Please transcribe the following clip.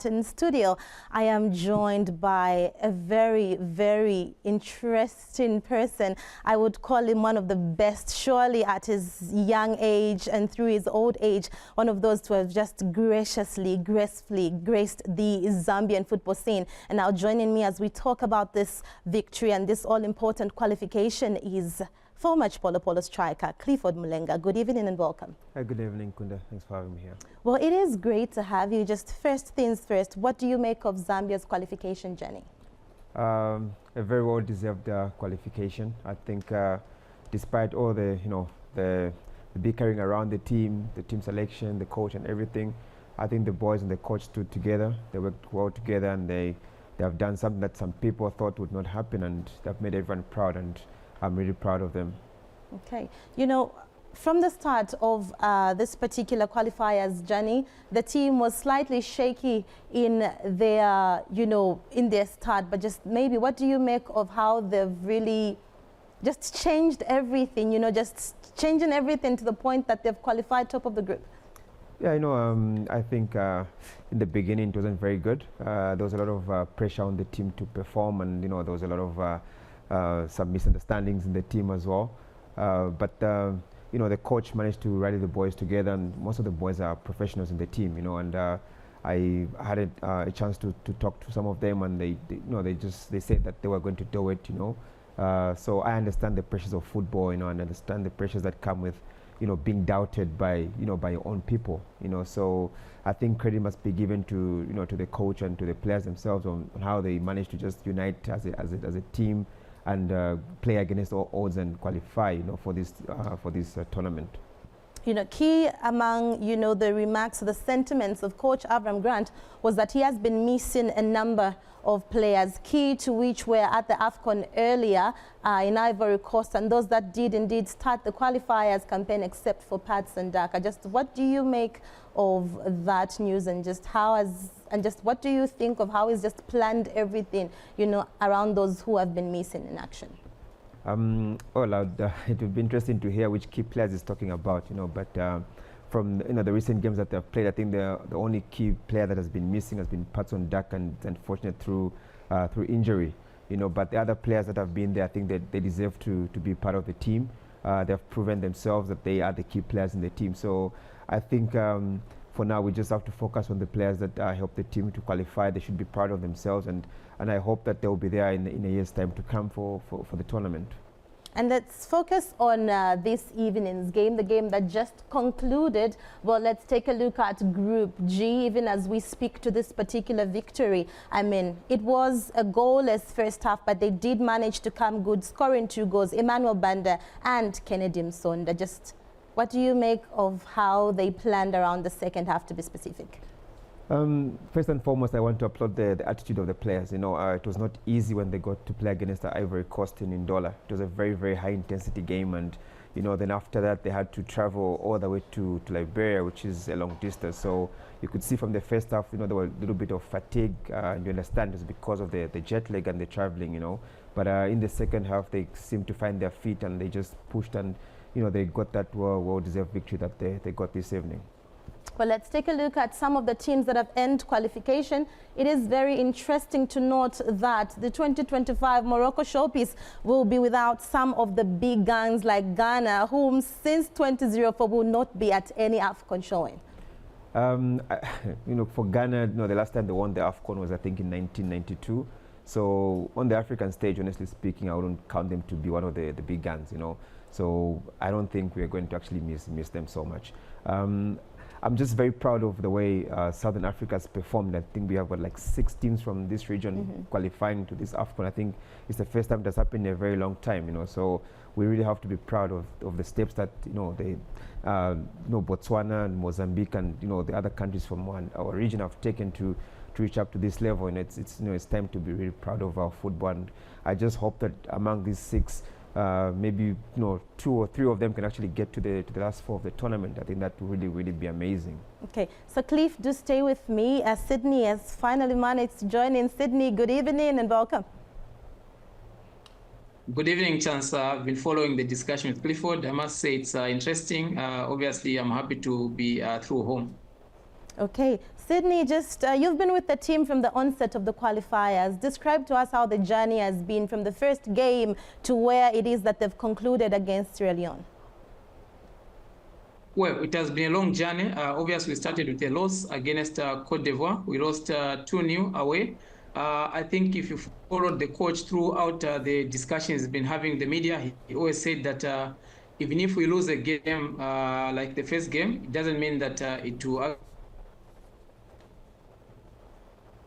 in studio, I am joined by a very, very interesting person. I would call him one of the best, surely at his young age and through his old age, one of those who have just graciously, gracefully graced the Zambian football scene. And now joining me as we talk about this victory and this all-important qualification is former Polo Polo striker Clifford Mulenga. Good evening and welcome. Good evening, Kunda. Thanks for having me here. Well, it is great to have you. Just first things first, what do you make of Zambia's qualification journey? A very well-deserved qualification. I think despite all the, the bickering around the team selection, the coach and everything, I think the boys and the coach stood together. They worked well together and they have done something that some people thought would not happen, and they've made everyone proud, and I'm really proud of them. Okay. You know, from the start of this particular qualifiers journey, the team was slightly shaky in their, in their start, but just maybe what do you make of how they've really just changed everything, just changing everything to the point that they've qualified top of the group? Yeah, I think in the beginning it wasn't very good. There was a lot of pressure on the team to perform, and there was a lot of some misunderstandings in the team as well. But the coach managed to rally the boys together, and most of the boys are professionals in the team, and I had a chance to talk to some of them, and they said that they were going to do it, so I understand the pressures of football, and understand the pressures that come with being doubted by by your own people, so I think credit must be given to to the coach and to the players themselves on how they managed to just unite as a team and play against all odds and qualify for this tournament. Key among the remarks, the sentiments of Coach Avram Grant was that he has been missing a number of players, key to which were at the AFCON earlier in Ivory Coast, and those that did indeed start the qualifiers campaign, except for Pats and Daka. Just what do you make of that news, and just what do you think of how he's just planned everything, around those who have been missing in action? It would be interesting to hear which key players he's talking about, but from the recent games that they've played, I think the only key player that has been missing has been Patson Duck, and unfortunate through injury, but the other players that have been there, I think that they deserve to be part of the team. They've proven themselves that they are the key players in the team. So I think for now we just have to focus on the players that help the team to qualify. They should be proud of themselves, and I hope that they'll be there in a year's time to come for the tournament. And let's focus on this evening's game, the game that just concluded. Well, let's take a look at Group G, even as we speak to this particular victory. I mean, it was a goalless first half, but they did manage to come good, scoring 2 goals, Emmanuel Banda and Kennedy Msonda. Just what do you make of how they planned around the second half, to be specific? First and foremost, I want to applaud the attitude of the players. It was not easy when they got to play against the Ivory Coast in Ndola. It was a very, very high-intensity game, and then after that they had to travel all the way to Liberia, which is a long distance. So you could see from the first half, there were a little bit of fatigue, and you understand it's because of the jet lag and the traveling, But in the second half, they seemed to find their feet, and they just pushed, and they got that well-deserved victory that they got this evening. Well, let's take a look at some of the teams that have earned qualification. It is very interesting to note that the 2025 Morocco showpiece will be without some of the big guns like Ghana, whom since 2004 will not be at any AFCON showing. For Ghana, the last time they won the AFCON was, I think, in 1992. So on the African stage, honestly speaking, I wouldn't count them to be one of the big guns, So I don't think we're going to actually miss them so much. I'm just very proud of the way Southern Africa has performed. I think we have got like 6 teams from this region qualifying to this AFCON. I think it's the first time that's happened in a very long time, So we really have to be proud of the steps that Botswana and Mozambique and the other countries from our region have taken to reach up to this level. And it's time to be really proud of our football. And I just hope that among these 6. Maybe 2 or 3 of them can actually get to the last 4 of the tournament. I think that would really be amazing. Okay, so Cliff, do stay with me as Sydney has finally managed to join in. Sydney, good evening and welcome. Good evening, Chancellor. I've been following the discussion with Clifford. I must say it's interesting. Obviously, I'm happy to be through home. Okay, Sydney, just you've been with the team from the onset of the qualifiers. Describe to us how the journey has been from the first game to where it is that they've concluded against Sierra Leone. Well, it has been a long journey. Obviously, we started with a loss against Cote d'Ivoire. We lost 2-0 away. I think if you followed the coach throughout the discussions he's been having in the media, he always said that even if we lose a game like the first game, it doesn't mean that it will